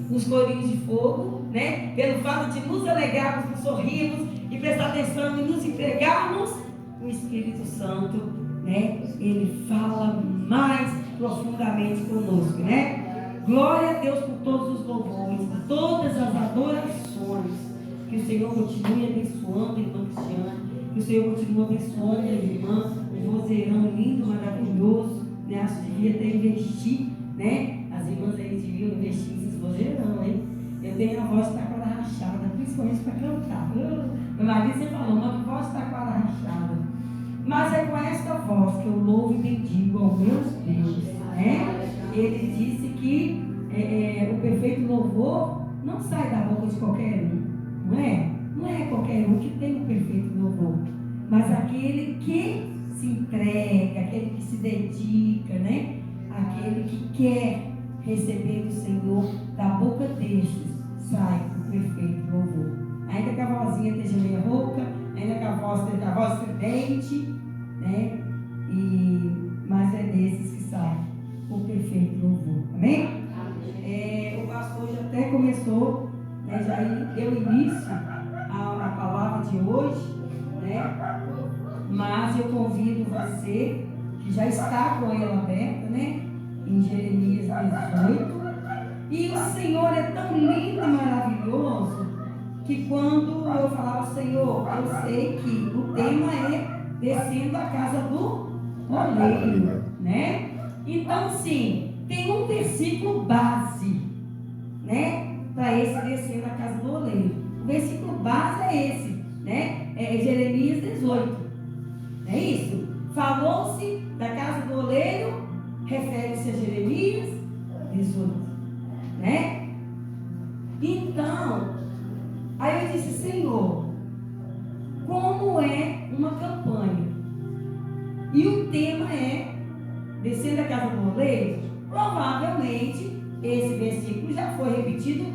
nos corinhos de fogo, né? Pelo fato de nos alegrarmos, nos sorrirmos e prestar atenção e nos entregarmos, o Espírito Santo, né? Ele fala mais profundamente conosco, né? Glória a Deus por todos os louvores, por todas as adorações. Que o Senhor continue abençoando a irmã Cristiana, que o Senhor continue abençoando a irmã, um vozeirão lindo, maravilhoso, né? Acho que devia até investir, né? As irmãs aí deviam investir nesses vozeirão, hein? Eu tenho a voz taquara rachada, principalmente para cantar. Meu marido sempre falou, uma voz taquara rachada. Mas é com esta voz que eu louvo e bendigo ao meu Deus, né? Ele disse que o perfeito louvor não sai da boca de qualquer um, não é? Não é qualquer um que tem o perfeito louvor, mas aquele que se entrega, aquele que se dedica, né? Aquele que quer receber do Senhor, da boca destes sai o perfeito louvor. Ainda que a vozinha esteja meio rouca, ainda que a voz estridente, né? Mas é desses que sai o perfeito louvor. Amém? O pastor já até começou, né? Já deu início à palavra de hoje, né? Mas eu convido você que já está com ela aberta, né? Em Jeremias 18. E o Senhor é tão lindo e maravilhoso que quando eu falava, Senhor, eu sei que o tema é descendo a casa do oleiro, né? Então, sim, tem um versículo base, né? Para esse descendo a casa do oleiro. O versículo base é esse, né? É Jeremias 18. É isso? Falou-se da casa do oleiro, refere-se a Jeremias 18, né? Então, aí eu disse, Senhor, como é uma campanha? E o tema é descendo a casa do oleiro. Provavelmente esse versículo já foi repetido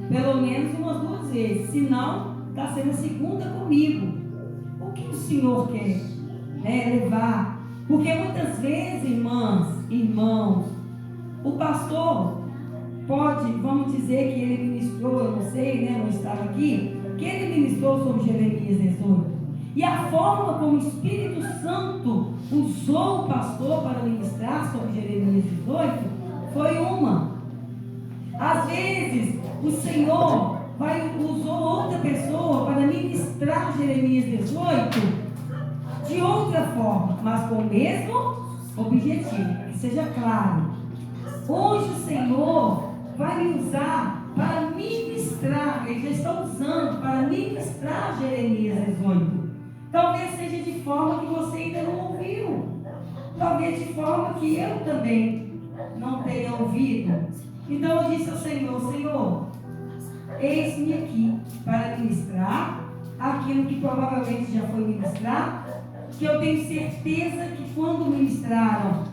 pelo menos umas 2 vezes. Se não, está sendo a segunda comigo. O que o Senhor quer, né, levar? Porque muitas vezes, irmãs, irmãos, o pastor pode, vamos dizer que ele ministrou, eu não sei, né, não estava aqui, que ele ministrou sobre Jeremias 18. E a forma como o Espírito Santo usou o pastor para ministrar sobre Jeremias 18 foi uma. Às vezes, o Senhor usou outra pessoa para ministrar Jeremias 18 de outra forma, mas com o mesmo objetivo, que seja claro. Hoje o Senhor vai me usar para ministrar, ele já está usando para ministrar Jeremias 18. Talvez seja de forma que você ainda não ouviu, talvez de forma que eu também não tenha ouvido. Então eu disse ao Senhor, Senhor, eis-me aqui para ministrar aquilo que provavelmente já foi ministrado, que eu tenho certeza que quando ministraram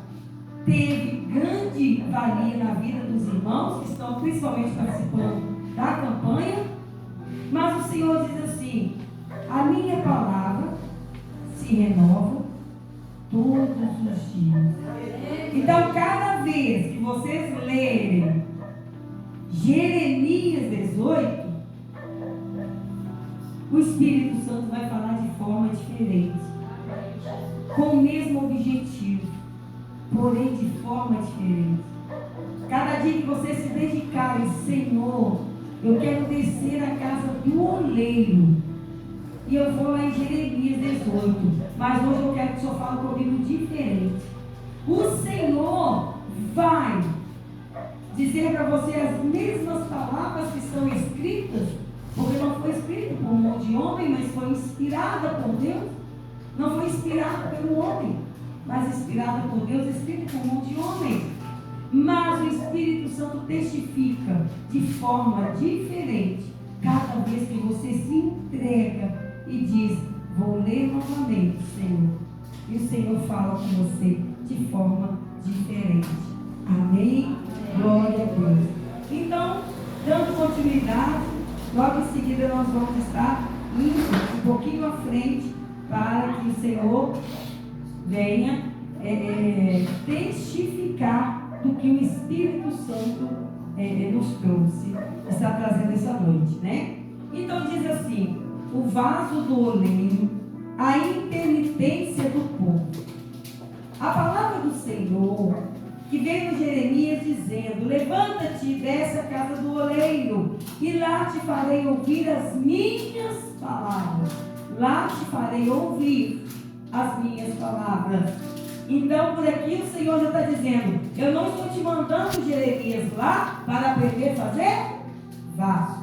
teve grande valia na vida dos irmãos que estão principalmente participando da campanha. Mas o Senhor diz assim, a minha palavra se renova todos os dias. Então cada vez que vocês lerem Jeremias 18, o Espírito Santo vai falar de forma diferente, com o mesmo objetivo, porém de forma diferente. Cada dia que vocês se dedicarem, Senhor, eu quero descer à casa do oleiro, e eu vou lá em Jeremias 18, mas hoje eu quero que o Senhor fale comigo diferente. O Senhor vai dizer para você as mesmas palavras que estão escritas, porque não foi escrito por mão de homem, mas foi inspirada por Deus. Não foi inspirada pelo homem, mas inspirada por Deus, escrita por mão de homem. Mas o Espírito Santo testifica de forma diferente cada vez que você se entrega e diz, vou ler novamente, Senhor. E o Senhor fala com você de forma diferente. Amém? Glória a Deus. Então, dando continuidade, logo em seguida nós vamos estar indo um pouquinho à frente para que o Senhor venha testificar do que o Espírito Santo nos trouxe, está trazendo essa noite, né? Então diz assim: o vaso do oleiro, a impenitência do povo. A palavra do Senhor, que veio a Jeremias dizendo: levanta-te e desce à casa do oleiro, e lá te farei ouvir as minhas palavras. Lá te farei ouvir as minhas palavras. Então, por aqui o Senhor já está dizendo: eu não estou te mandando, Jeremias, lá para aprender a fazer vaso.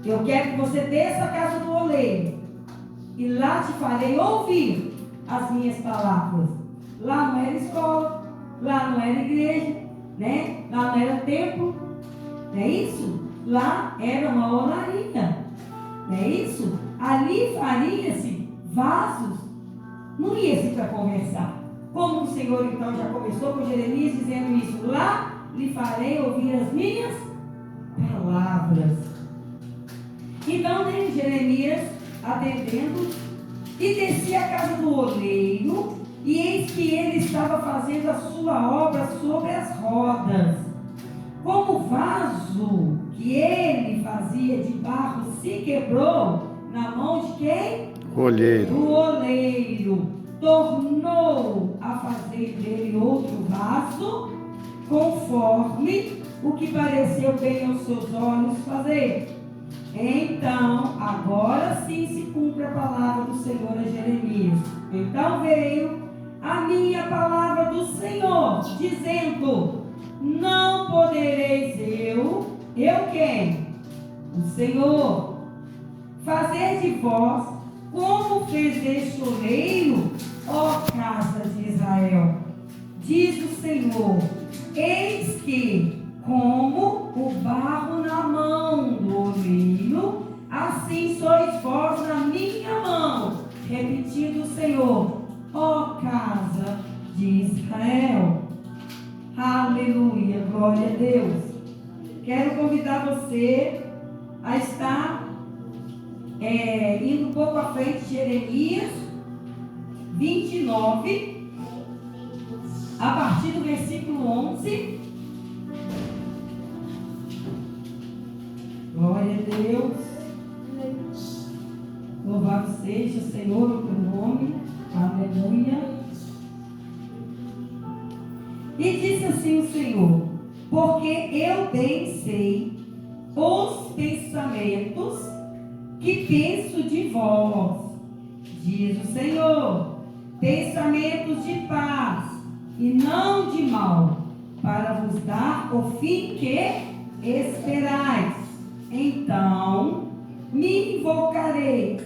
Eu quero que você desça à casa do oleiro, e lá te farei ouvir as minhas palavras. Lá não era escola, lá não era igreja, né? Lá não era templo, não é isso? Lá era uma olaria, não é isso? Ali faria-se vasos, não ia-se para conversar. Como o Senhor então já começou com Jeremias dizendo isso: lá lhe farei ouvir as minhas palavras. Então vem Jeremias atendendo e descia à casa do oleiro, e eis que ele estava fazendo a sua obra sobre as rodas. Como o vaso que ele fazia de barro se quebrou na mão de quem? Olheiro. Do oleiro. Tornou a fazer dele outro vaso, conforme o que pareceu bem aos seus olhos fazer. Então, agora sim se cumpre a palavra do Senhor a Jeremias. Então veio a minha palavra do Senhor, dizendo: não podereis eu quem? O Senhor, fazer de vós como fez este oleiro, ó casa de Israel. Diz o Senhor: eis que, como o barro na mão do oleiro, assim sois vós na minha mão. Repetindo o Senhor: ó casa de Israel. Aleluia, glória a Deus. Quero convidar você a estar indo um pouco à frente, Jeremias 29, a partir do versículo 11. Glória a Deus. Louvado seja, Senhor, o teu nome. Aleluia. E disse assim o Senhor: porque eu bem sei os pensamentos que penso de vós, diz o Senhor, pensamentos de paz e não de mal, para vos dar o fim que esperais. Então me invocareis,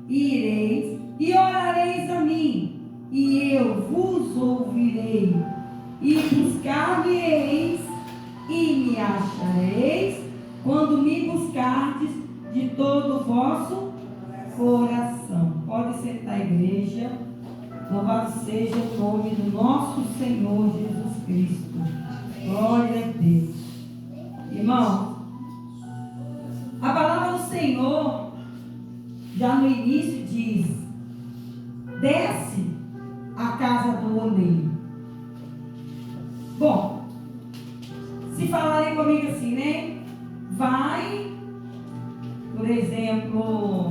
ireis e orareis a mim, e eu vos ouvirei. E buscar-me-eis e me achareis, quando me buscardes de todo o vosso coração. Pode sentar, igreja. Louvado seja o nome do nosso Senhor Jesus Cristo. Glória a Deus. Irmão, a palavra do Senhor, já no início, diz: desce à casa do oleiro. Bom, se falarem comigo assim, né? Vai, por exemplo,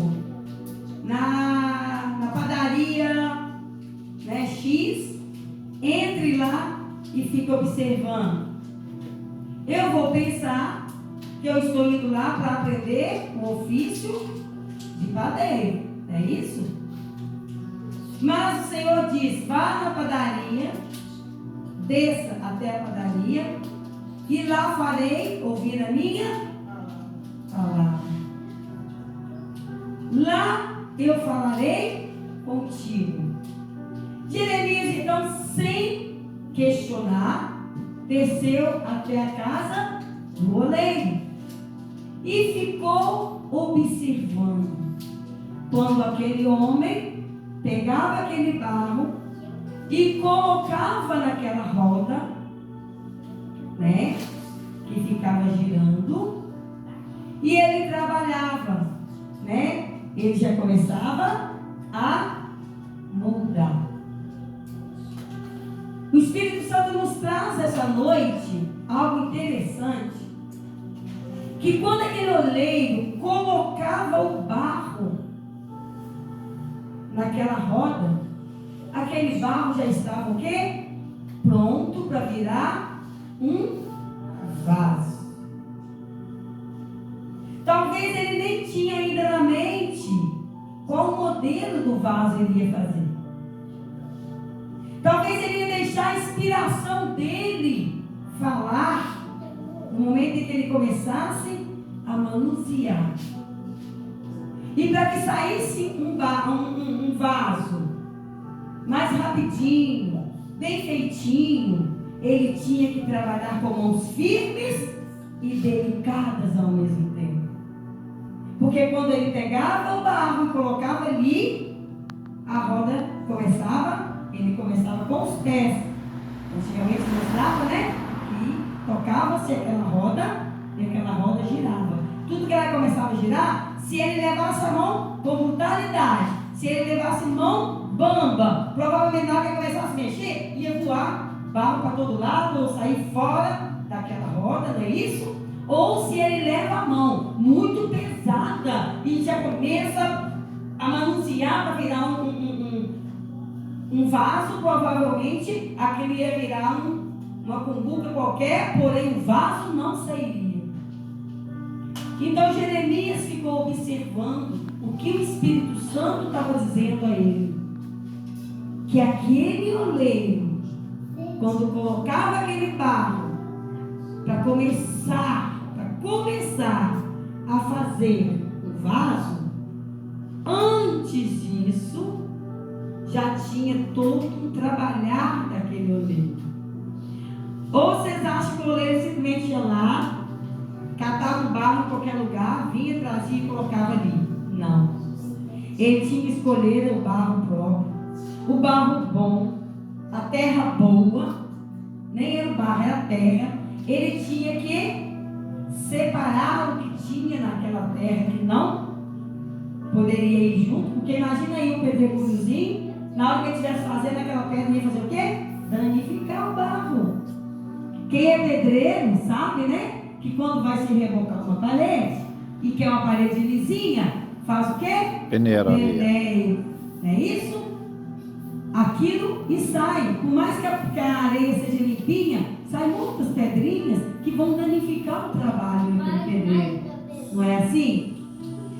na padaria, né, X, entre lá e fique observando. Eu vou pensar que eu estou indo lá para aprender o ofício de padeiro, não é isso? Mas o Senhor diz: vá na padaria, desça até a padaria, e lá farei ouvir a minha palavra. Lá eu falarei contigo. Jeremias, então, sem questionar, desceu até a casa do oleiro e ficou observando quando aquele homem pegava aquele barro e colocava naquela roda, né, que ficava girando, e ele trabalhava, né, ele já começava a moldar. O Espírito Santo nos traz essa noite algo interessante, que quando aquele oleiro colocava o barro naquela roda, aquele barro já estava o quê? Pronto para virar um vaso. Talvez ele nem tinha ainda na mente qual modelo do vaso ele ia fazer. Talvez ele ia deixar a inspiração dele falar no momento em que ele começasse a manusear. E para que saísse um vaso mais rapidinho, bem feitinho, ele tinha que trabalhar com mãos firmes e delicadas ao mesmo tempo. Porque quando ele pegava o barro e colocava ali, a roda ele começava com os pés. Antigamente mostrava, né? Que tocava-se aquela roda e aquela roda girava. Tudo que ela começava a girar, se ele levasse a mão com brutalidade, se ele levasse mão bamba, provavelmente na hora que ele começasse a mexer, ia voar barro para todo lado ou sair fora daquela roda, não é isso? Ou se ele leva a mão muito pesada e já começa a manusear para virar um vaso, provavelmente aquele ia virar uma cumbuca qualquer, porém o vaso não sairia. Então Jeremias ficou observando o que o Espírito Santo estava dizendo a ele. Que aquele oleiro, quando colocava aquele barro para começar a fazer o vaso, antes disso, já tinha todo um trabalhar daquele oleiro. Ou vocês acham que o oleiro simplesmente ia lá, catava o barro em qualquer lugar, vinha, trazia e colocava ali? Não. Ele tinha que escolher o barro próprio, o barro bom, a terra boa, nem era o barro, era a terra. Ele tinha que separar o que tinha naquela terra que não poderia ir junto, porque imagina aí um pedregulhozinho, na hora que ele estivesse fazendo aquela pedra, ia fazer o quê? Danificar o barro. Quem é pedreiro sabe, né? Que quando vai se rebocar uma parede, e quer uma parede lisinha, faz o quê? Peneira. Não é isso? Aquilo e sai. Por mais que a areia seja limpinha, saem muitas pedrinhas que vão danificar o trabalho do pedreiro. Não é assim?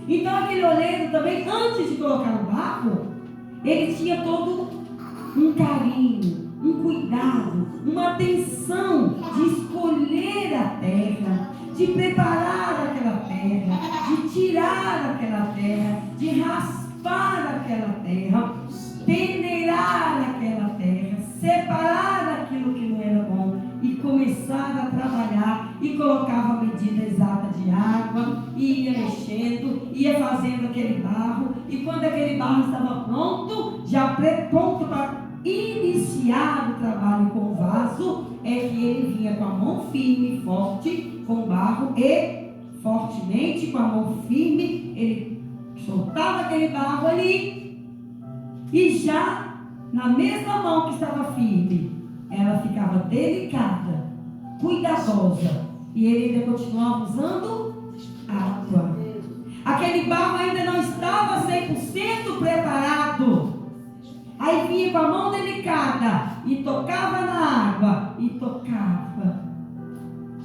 Então aquele oleiro também, antes de colocar o barro, ele tinha todo um carinho, um cuidado, uma atenção de escolher a terra, de preparar aquela terra, de tirar aquela terra, de raspar aquela terra, peneirar aquela terra, separar aquilo que não era bom e começar a trabalhar, e colocava a medida exata de água, e ia mexendo, ia fazendo aquele barro, e quando aquele barro estava pronto, já pronto para iniciar o trabalho com o vaso, é que ele vinha com a mão firme e forte com o barro, e fortemente com a mão firme ele soltava aquele barro ali, e já na mesma mão que estava firme, ela ficava delicada, cuidadosa, e ele ainda continuava usando água. Aquele barro ainda não estava 100% preparado. Aí vinha com a mão delicada e tocava na água, e tocava.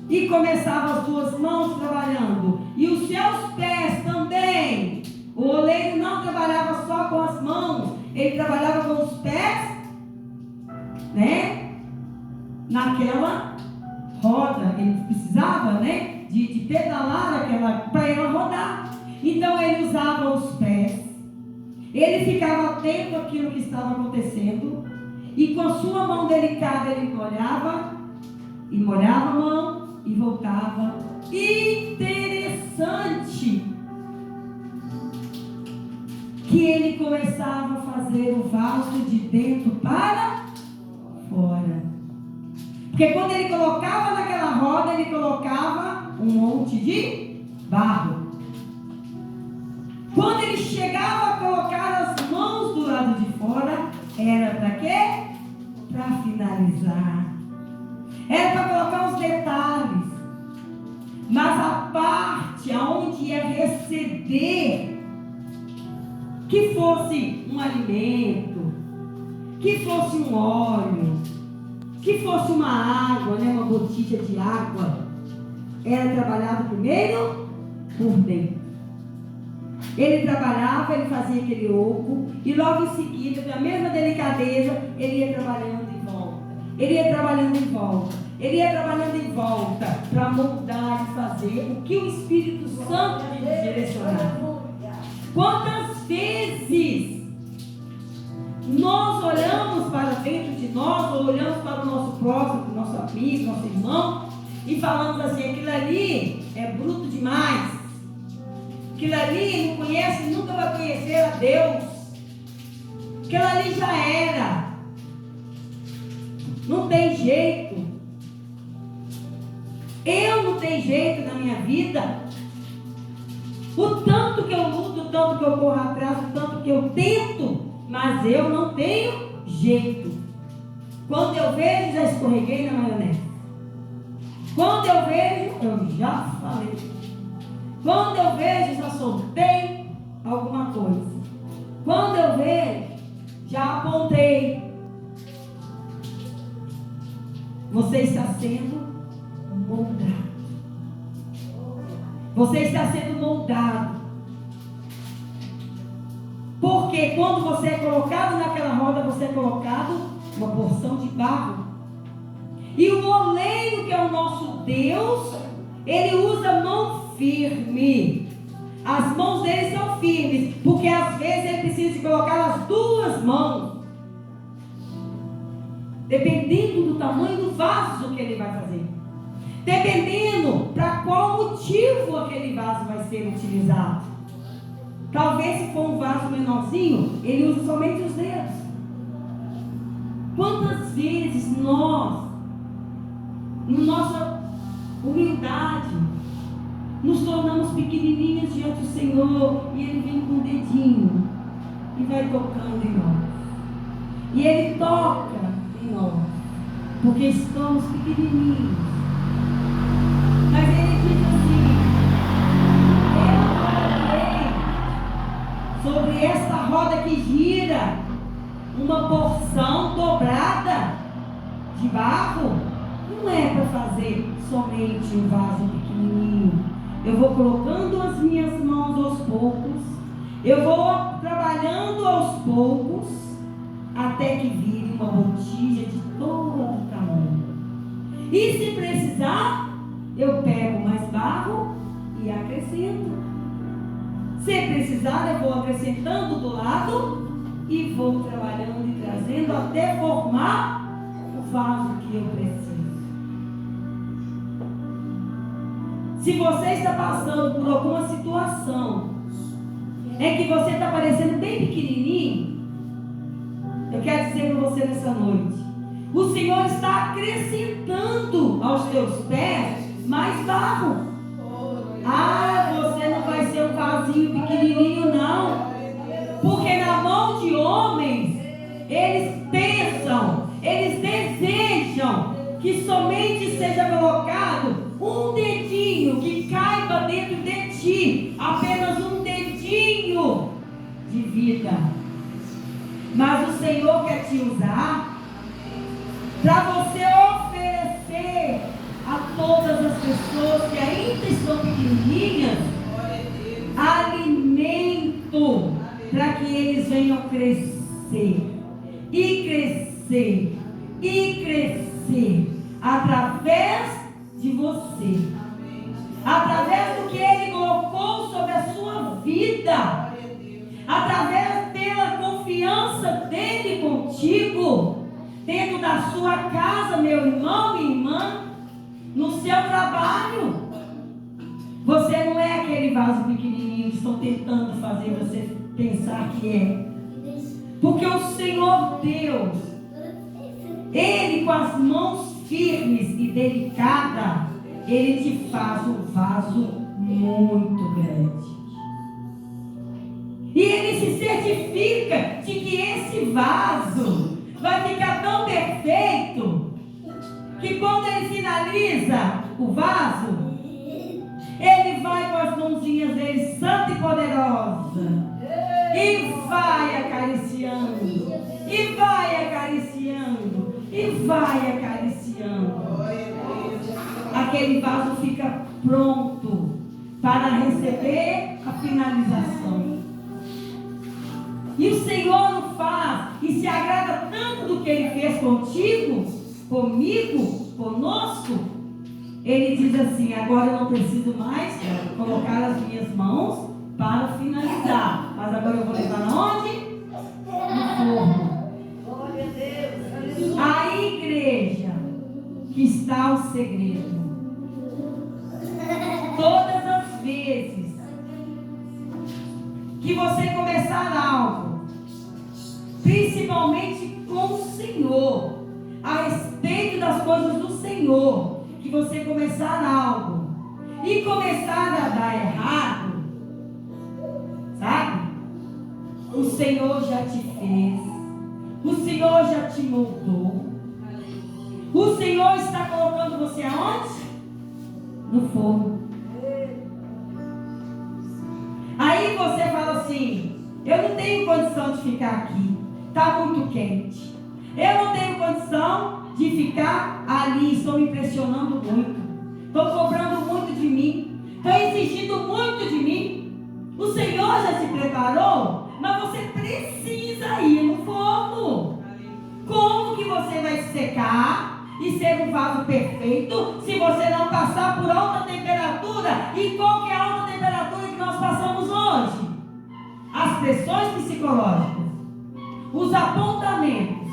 E começava as duas mãos trabalhando, e os seus pés também. O oleiro não trabalhava só com as mãos, ele trabalhava com os pés, né? Naquela roda, ele precisava, né? De pedalar aquela, para ela rodar. Então ele usava os pés, ele ficava atento àquilo que estava acontecendo, e com a sua mão delicada ele molhava a mão e voltava. Interessante que ele começava a fazer o vaso de dentro para fora. Porque quando ele colocava naquela roda, ele colocava um monte de barro. Quando ele chegava a colocar as mãos do lado de fora, era para quê? Para finalizar. parte aonde ia receber, que fosse um alimento, que fosse um óleo, que fosse uma água, né, uma botija de água, era trabalhado primeiro por dentro. Ele trabalhava, ele fazia aquele oco, e logo em seguida, com a mesma delicadeza, ele ia trabalhando em volta. Ele ia trabalhando em volta. Ele ia trabalhando em volta para moldar e fazer o que o Espírito Santo lhe direcionar. Quantas vezes nós olhamos para dentro de nós, ou olhamos para o nosso próximo, nosso amigo, nosso irmão, e falamos assim: aquilo ali é bruto demais, aquilo ali não conhece, nunca vai conhecer a Deus, aquilo ali já era, não tem jeito, eu não tenho jeito na minha vida. O tanto que eu luto, o tanto que eu corro atrás, o tanto que eu tento, mas eu não tenho jeito. Quando eu vejo, já escorreguei na maionese. Quando eu vejo, eu já falei. Quando eu vejo, já soltei alguma coisa. Quando eu vejo, já apontei. Você está sendo moldado. Você está sendo moldado. Porque quando você é colocado naquela roda, você é colocado uma porção de barro. E o oleiro, que é o nosso Deus, ele usa mão firme. As mãos dele são firmes, porque às vezes ele precisa de colocar as duas mãos, dependendo do tamanho do vaso que ele vai fazer, dependendo para qual motivo aquele vaso vai ser utilizado. Talvez, se for um vaso menorzinho, ele usa somente os dedos. Quantas vezes nós, na nossa humildade, nos tornamos pequenininhos diante do Senhor, e Ele vem com o dedinho e vai tocando em nós. E Ele toca em nós, porque estamos pequenininhos. Mas Ele diz assim: eu coloquei sobre esta roda que gira uma porção dobrada de barro. Não é para fazer somente um vaso pequenininho. Eu vou colocando as minhas mãos aos poucos, eu vou trabalhando aos poucos, até que vire uma botija de todo tamanho. E se precisar, eu pego mais barro e acrescento. Se precisar, eu vou acrescentando do lado e vou trabalhando e trazendo até formar o vaso que eu preciso. Se você está passando por alguma situação em que você está parecendo bem pequenininho, eu quero dizer para você nessa noite: o Senhor está acrescentando aos teus pés mais barro. Ah, você não vai ser um vasinho pequenininho, não. Porque na mão de homens, eles pensam, eles desejam que somente seja colocado um dedinho, que caiba dentro de ti, apenas um dedinho de vida. Mas o Senhor quer te usar para você oferecer a todas as pessoas que ainda estão pequenininhas alimento, para que eles venham crescer e crescer e crescer através de você, através do que Ele colocou sobre a sua vida, através pela confiança dele contigo, dentro da sua casa, meu irmão e irmã, no seu trabalho. Você não é aquele vaso pequenininho que estão tentando fazer você pensar que é. Porque o Senhor Deus, Ele com as mãos firmes e delicadas, Ele te faz um vaso muito grande. E Ele se certifica de que esse vaso vai ficar tão perfeito que quando Ele finaliza o vaso, Ele vai com as mãozinhas dele, santa e poderosa, e vai acariciando, e vai acariciando, e vai acariciando. Aquele vaso fica pronto para receber a finalização. E o Senhor não faz e se agrada tanto do que Ele fez contigo, comigo, conosco. Ele diz assim: agora eu não preciso mais colocar as minhas mãos para finalizar, mas agora eu vou levar aonde? No forno. A igreja que está o segredo. Todas as vezes que você começar algo, principalmente com o Senhor, a respeito das coisas do Senhor, que você começar algo e começar a dar errado, sabe? O Senhor já te fez, o Senhor já te moldou, o Senhor está colocando você aonde? No forno. Aí você fala assim: eu não tenho condição de ficar aqui, está muito quente, eu não tenho condição de ficar ali, estou me impressionando muito, estou cobrando muito de mim, estou exigindo muito de mim. O Senhor já te preparou, mas você precisa ir no forno. Como que você vai se secar e ser um vaso perfeito se você não passar por alta temperatura? E qual que é a alta temperatura que nós passamos hoje? As pressões psicológicas, os apontamentos,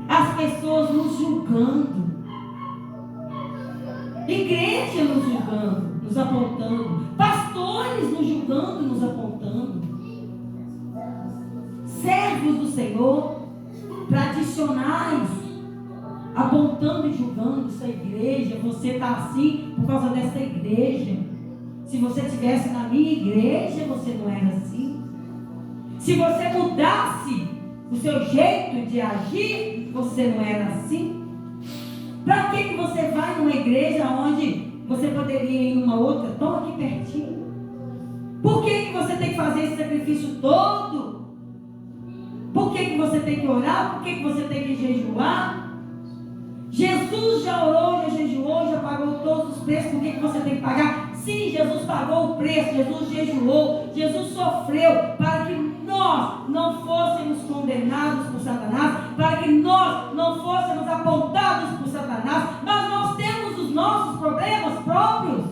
as pessoas nos julgando, igreja nos julgando, nos apontando, pastores nos julgando, nos apontando, servos do Senhor, tradicionais, apontando e julgando essa igreja. Você está assim por causa dessa igreja. Se você estivesse na minha igreja, você não era assim. Se você mudasse o seu jeito de agir, você não era assim. Para que você vai numa igreja onde você poderia ir numa outra tão aqui pertinho? Por que você tem que fazer esse sacrifício todo? Por que você tem que orar? Por que você tem que jejuar? Jesus já orou, já jejuou, já pagou todos os preços. Por que você tem que pagar? Sim, Jesus pagou o preço, Jesus jejuou, Jesus sofreu para que nós não fôssemos condenados por Satanás, para que nós não fôssemos apontados por Satanás. Mas nós temos os nossos problemas próprios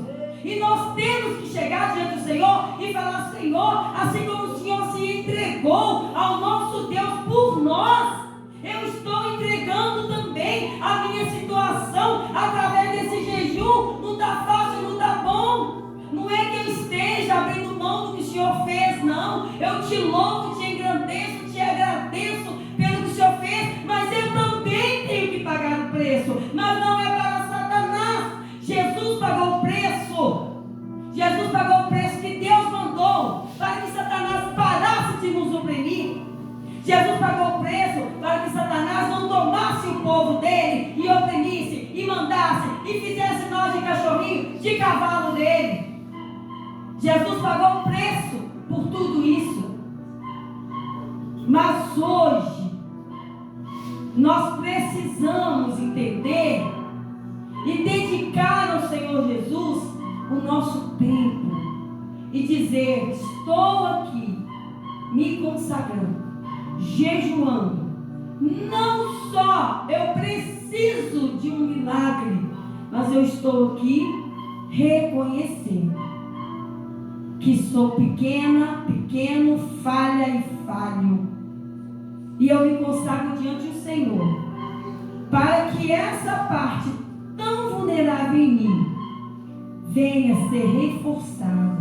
e nós temos que chegar diante do Senhor e falar: Senhor, assim como o Senhor se entregou ao nosso Deus por nós, eu estou entregando também a minha situação através desse jejum. Não está fácil, não está bom. Não é que eu esteja abrindo mão do que o Senhor fez, não. Eu te louvo, te engrandeço, te agradeço pelo que o Senhor fez, mas eu também tenho que pagar o preço. Mas não é para Satanás. Jesus pagou o preço. Jesus pagou o preço que Deus mandou para que Satanás parasse de nos oprimir. Jesus pagou o preço para que Satanás não tomasse o povo dele e oprimisse, e mandasse, e fizesse nós de cachorrinho, de cavalo dele. Jesus pagou o preço por tudo isso. Mas hoje, nós precisamos entender e dedicar ao Senhor Jesus o nosso tempo e dizer: estou aqui me consagrando, jejuando. Não só eu preciso de um milagre, mas eu estou aqui reconhecendo que sou pequena, pequeno, falha e falho. E eu me consagro diante do Senhor, para que essa parte tão vulnerável em mim venha ser reforçada,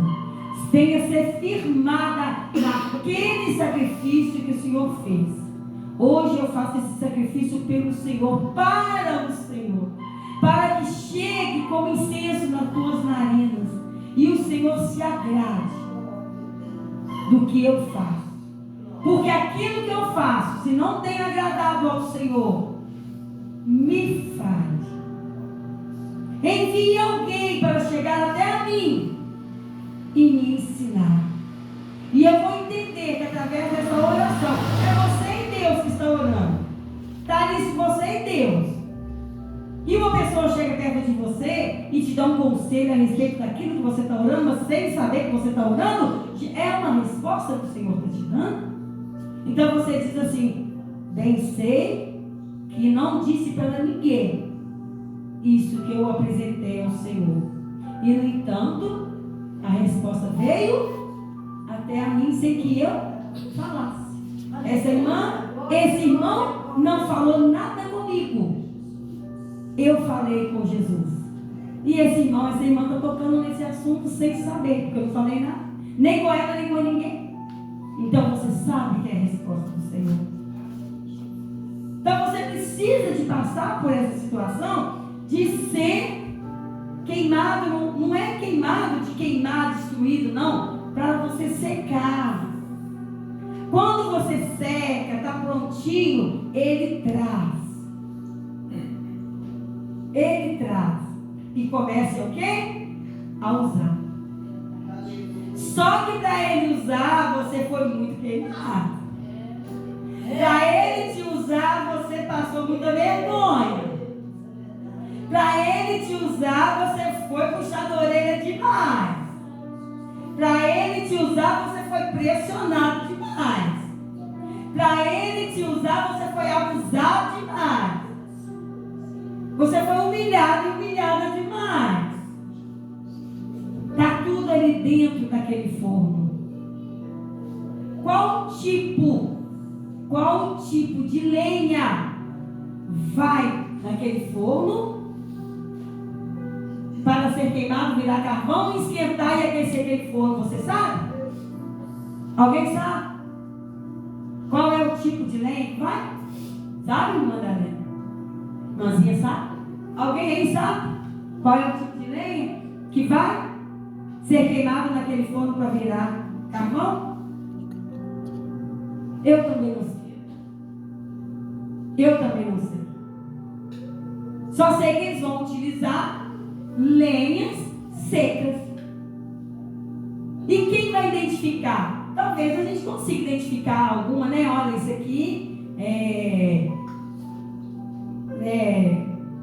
venha ser firmada naquele sacrifício que o Senhor fez. Hoje eu faço esse sacrifício pelo Senhor, para o Senhor, para que chegue como incenso nas tuas narinas e o Senhor se agrade do que eu faço. Porque aquilo que eu faço, se não tem agradado ao Senhor, me fale. Envie alguém para chegar até a mim mim e me ensinar. E eu vou entender que através dessa oração, é você e Deus que está orando. Está ali você e Deus. E uma pessoa chega perto de você e te dá um conselho a respeito daquilo que você está orando, mas sem saber que você está orando, é uma resposta que o Senhor está te dando. Então você diz assim: bem sei que não disse para ninguém isso que eu apresentei ao Senhor. E no entanto, a resposta veio até a mim sem que eu falasse. Esse irmão não falou nada comigo. Eu falei com Jesus. E essa irmã está tocando nesse assunto sem saber, porque eu não falei nada. Nem com ela, nem com ninguém. Então você sabe que é a resposta do Senhor. Então você precisa de passar por essa situação de ser queimado. Não é queimado de queimar, destruído, não. Para você secar. Quando você seca, está prontinho, Ele traz. Ele traz. E começa o quê? A usar. Só que para Ele usar, você foi muito queimado. Para Ele te usar, você passou muita vergonha. Para Ele te usar, você foi puxado a orelha demais. Para Ele te usar, você foi pressionado demais. Para Ele te usar, você foi abusado demais. Você foi humilhado e humilhada demais. Está tudo ali dentro daquele forno. Qual tipo de lenha vai naquele forno para ser queimado, virar carvão, esquentar e aquecer aquele forno? Você sabe? Alguém sabe? Qual é o tipo de lenha que vai? Sabe, irmã Dalena? Irmãzinha sabe? Alguém aí sabe? Qual é o tipo de lenha que vai ser queimado naquele forno para virar carvão? Eu também não sei. Eu também não sei. Só sei que eles vão utilizar lenhas secas. E quem vai identificar? Talvez a gente consiga identificar alguma, né? Olha, isso aqui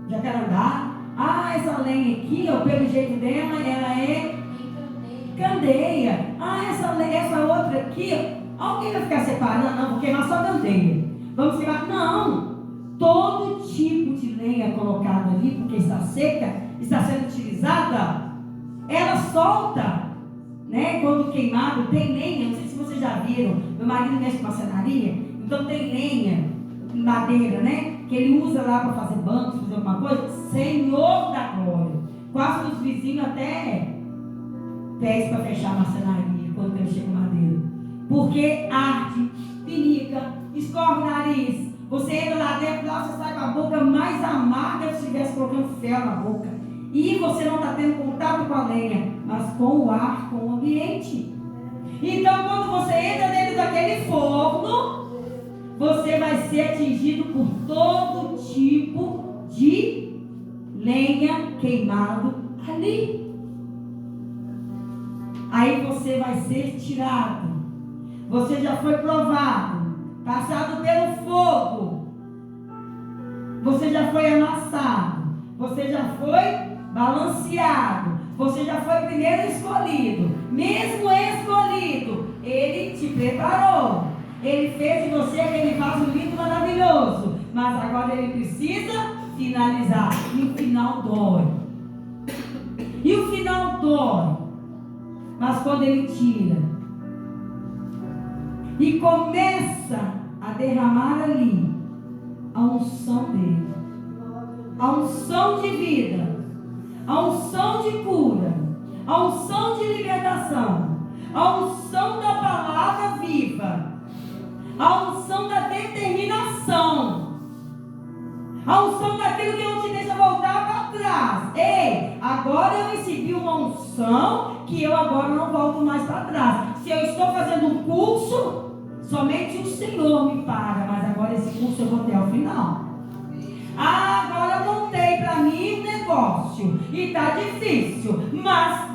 jacarandá. Ah, essa lenha aqui, ó, pelo jeito dela, ela é candeia. Ah, essa outra aqui, alguém vai ficar separando? Não, vou queimar só candeia. Vamos queimar? Não. Todo tipo de lenha colocada ali, porque está seca, está sendo utilizada, ela solta, né? Quando queimado, tem lenha. Não sei se vocês já viram. Meu marido mexe com marcenaria, então tem lenha, madeira, né? Que ele usa lá para fazer bancos, fazer alguma coisa. Senhor da glória. Quase os vizinhos até pés para fechar a marcenaria quando ele chega madeira. Porque arde, pinica, escorre o nariz. Você entra lá dentro, lá você sai com a boca mais amarga se estivesse colocando ferro na boca. E você não está tendo contato com a lenha, mas com o ar, com o ambiente. Então, quando você entra dentro daquele forno, você vai ser atingido por todo tipo de lenha queimado ali. Aí você vai ser tirado. Você já foi provado, passado pelo fogo. Você já foi amassado. Você já foi balanceado. Você já foi primeiro escolhido. Mesmo escolhido, Ele te preparou. Ele fez de você aquele vaso lindo, maravilhoso. Mas agora Ele precisa finalizar. E o final dói. E o final dói. Mas quando Ele tira e começa a derramar ali a unção dele, a unção de vida, a unção de cura, a unção de libertação, a unção da palavra viva, a unção da determinação, a unção daquilo que não te deixa voltar para trás. Ei, agora eu recebi uma unção que eu agora não volto mais para trás. Se eu estou fazendo um curso, somente o Senhor me paga, mas agora esse curso eu vou até o final. Ah, agora eu montei para mim um negócio e está difícil, mas